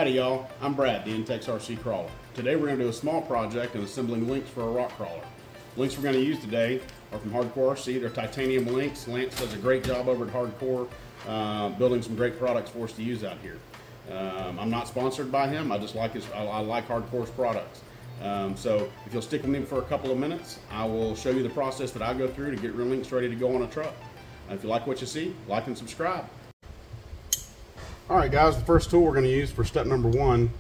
Howdy y'all, I'm Brad, the Intex RC Crawler. Today we're going to do a small project in assembling links for a rock crawler. Links we're going to use today are from Hardcore RC. They're titanium links. Lance does a great job over at Hardcore building some great products for us to use out here. I'm not sponsored by him, I just like I like Hardcore's products. So if you'll stick with me for a couple of minutes, I will show you the process that I go through to get real links ready to go on a truck. If you like what you see, like and subscribe. Alright guys, the first tool we're going to use for step number one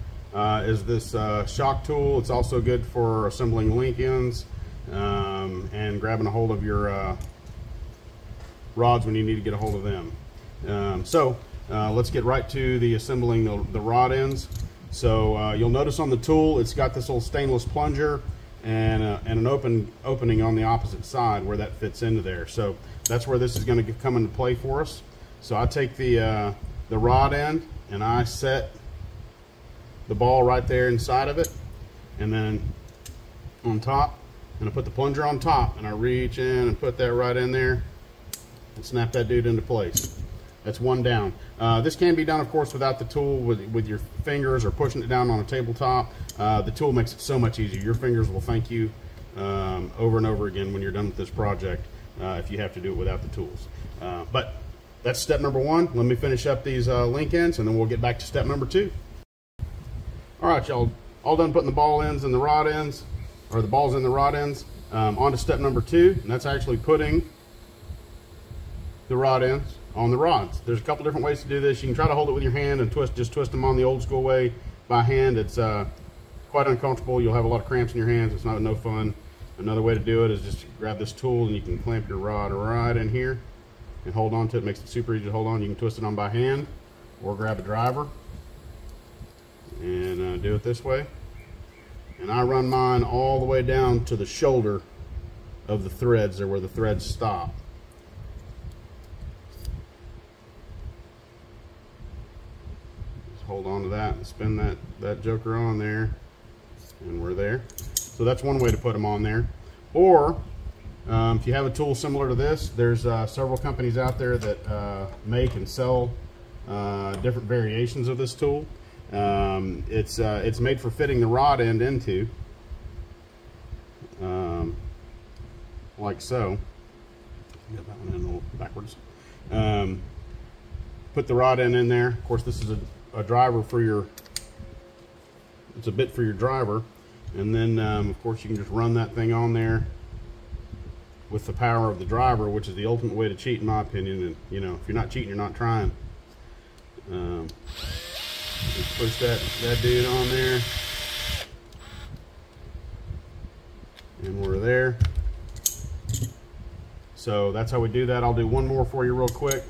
is this shock tool. It's also good for assembling link ends and grabbing a hold of your rods when you need to get a hold of them. Let's get right to the assembling the rod ends. So you'll notice on the tool it's got this little stainless plunger and an opening on the opposite side where that fits into there. So that's where this is going to come into play for us. So I take the rod end and I set the ball right there inside of it, and then on top, and I put the plunger on top and I reach in and put that right in there and snap that dude into place. That's one down. This can be done, of course, without the tool, with your fingers or pushing it down on a tabletop. The tool makes it so much easier. Your fingers will thank you over and over again when you're done with this project if you have to do it without the tools. But that's step number one. Let me finish up these link ends and then we'll get back to step number two. All right, y'all, all done putting the ball ends and the rod ends, or the balls in the rod ends. On to step number two, and that's actually putting the rod ends on the rods. There's a couple different ways to do this. You can try to hold it with your hand and just twist them on the old school way by hand. It's quite uncomfortable. You'll have a lot of cramps in your hands. It's no fun. Another way to do it is just grab this tool and you can clamp your rod right in here and hold on to it. It makes it super easy to hold on. You can twist it on by hand or grab a driver and do it this way. And I run mine all the way down to the shoulder of the threads, there where the threads stop. Just hold on to that and spin that joker on there, and we're there. So that's one way to put them on there. Or if you have a tool similar to this, there's several companies out there that make and sell different variations of this tool. It's made for fitting the rod end into, like so. Get that one in a little backwards. Put the rod end in there. Of course, this is a driver for your. It's a bit for your driver, and then of course you can just run that thing on there with the power of the driver, which is the ultimate way to cheat, in my opinion. And you know, if you're not cheating, you're not trying. Just push that dude on there, and we're there. So that's how we do that. I'll do one more for you real quick.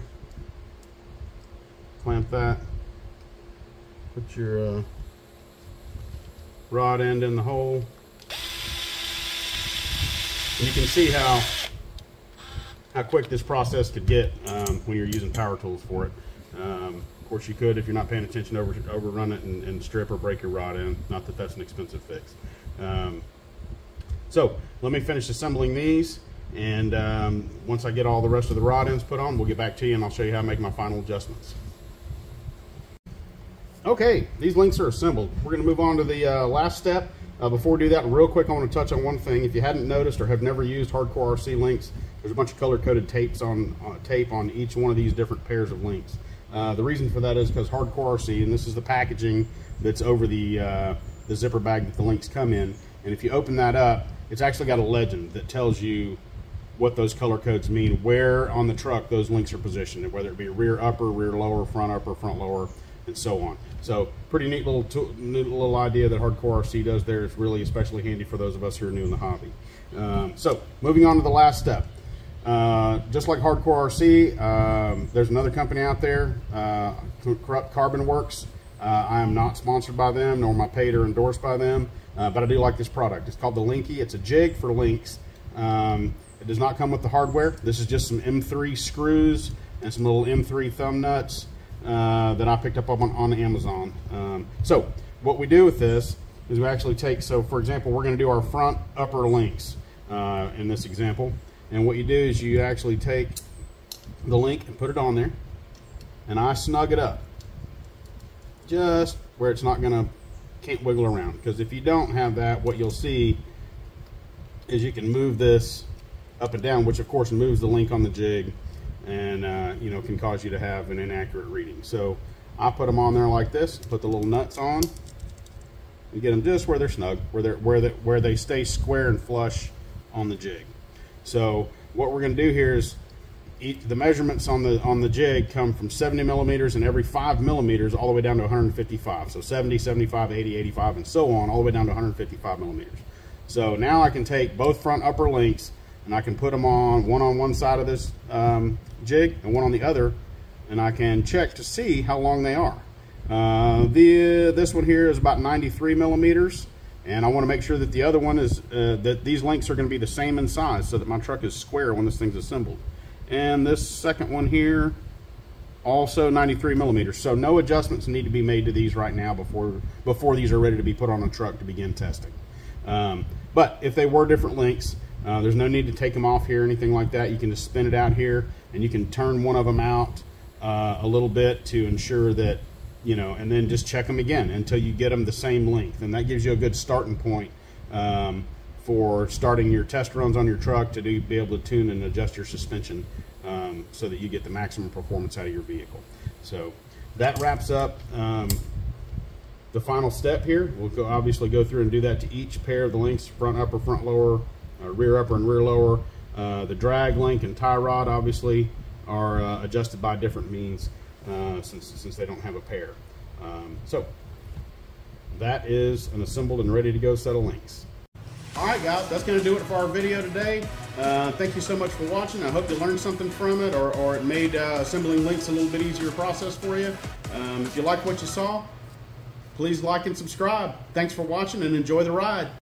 Clamp that. Put your rod end in the hole. And you can see how quick this process could get when you're using power tools for it. Of course, you could, if you're not paying attention, overrun it and strip or break your rod end. Not that that's an expensive fix. So let me finish assembling these, and once I get all the rest of the rod ends put on, we'll get back to you and I'll show you how to make my final adjustments. Okay, these links are assembled. We're going to move on to the last step. Before we do that, real quick, I want to touch on one thing. If you hadn't noticed or have never used Hardcore RC links, there's a bunch of color-coded tape on each one of these different pairs of links. The reason for that is because Hardcore RC, and this is the packaging that's over the zipper bag that the links come in, and if you open that up, it's actually got a legend that tells you what those color codes mean, where on the truck those links are positioned, whether it be rear upper, rear lower, front upper, front lower, and so on. So pretty neat little idea that Hardcore RC does there. It's really especially handy for those of us who are new in the hobby. So moving on to the last step. Just like Hardcore RC, there's another company out there, Corrupt Carbon Works. I am not sponsored by them, nor am I paid or endorsed by them, but I do like this product. It's called the Linky. It's a jig for links. It does not come with the hardware. This is just some M3 screws and some little M3 thumb nuts that I picked up on Amazon. So what we do with this is we actually take, so for example, we're going to do our front upper links in this example. And what you do is you actually take the link and put it on there, and I snug it up just where it's not gonna, can't wiggle around. Because if you don't have that, what you'll see is you can move this up and down, which of course moves the link on the jig, and you know, can cause you to have an inaccurate reading. So I put them on there like this, put the little nuts on, and get them just where they're snug, where they stay square and flush on the jig. So what we're going to do here is the measurements on the jig come from 70 millimeters and every 5 millimeters all the way down to 155. So 70, 75, 80, 85, and so on, all the way down to 155 millimeters. So now I can take both front upper links and I can put them on one side of this jig and one on the other, and I can check to see how long they are. This one here is about 93 millimeters, and I want to make sure that the other one is that these links are going to be the same in size, so that my truck is square when this thing's assembled. And this second one here, also 93 millimeters. So no adjustments need to be made to these right now before these are ready to be put on a truck to begin testing. But if they were different links, there's no need to take them off here or anything like that. You can just spin it out here, and you can turn one of them out a little bit to ensure that, you know, and then just check them again until you get them the same length. And that gives you a good starting point for starting your test runs on your truck to be able to tune and adjust your suspension so that you get the maximum performance out of your vehicle. So that wraps up the final step here. We'll obviously go through and do that to each pair of the links, front upper, front lower, rear upper and rear lower. The drag link and tie rod obviously are adjusted by different means since they don't have a pair. So that is an assembled and ready to go set of links. All right, guys, that's going to do it for our video today. Thank you so much for watching. I hope you learned something from it, or it made assembling links a little bit easier process for you. If you like what you saw, please like and subscribe. Thanks for watching, and enjoy the ride.